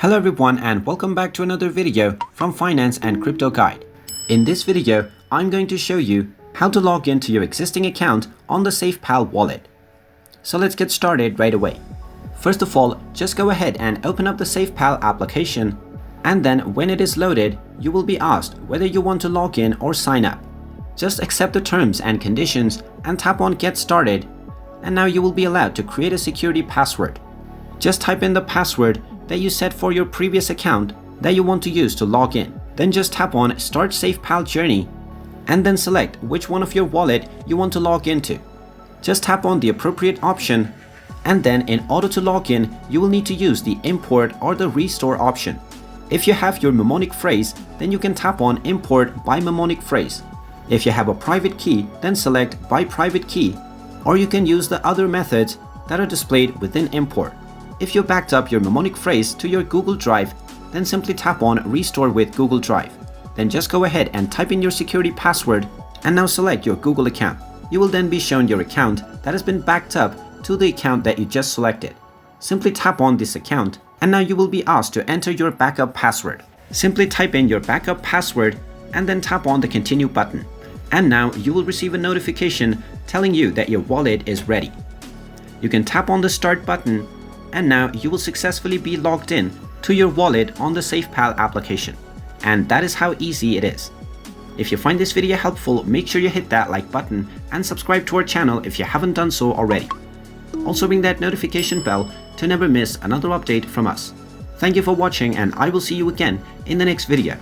Hello everyone and welcome back to another video from Finance and Crypto Guide. In this video, I'm going to show you how to log into your existing account on the Safepal wallet. So let's get started right away. First of all, just go ahead and open up the Safepal application, and then when it is loaded, you will be asked whether you want to log in or sign up. Just accept the terms and conditions and tap on Get Started, and now you will be allowed to create a security password. Just type in the password that you set for your previous account that you want to use to log in. Then just tap on Start Safepal Journey and then select which one of your wallet you want to log into. Just tap on the appropriate option, and then in order to log in, you will need to use the import or the restore option. If you have your mnemonic phrase, then you can tap on Import by mnemonic phrase. If you have a private key, then select by private key, or you can use the other methods that are displayed within import. If you backed up your mnemonic phrase to your Google Drive, then simply tap on Restore with Google Drive. Then just go ahead and type in your security password and now select your Google account. You will then be shown your account that has been backed up to the account that you just selected. Simply tap on this account and now you will be asked to enter your backup password. Simply type in your backup password and then tap on the Continue button. And now you will receive a notification telling you that your wallet is ready. You can tap on the Start button, and now you will successfully be logged in to your wallet on the Safepal application. And that is how easy it is. If you find this video helpful, make sure you hit that like button and subscribe to our channel if you haven't done so already. Also ring that notification bell to never miss another update from us. Thank you for watching, and I will see you again in the next video.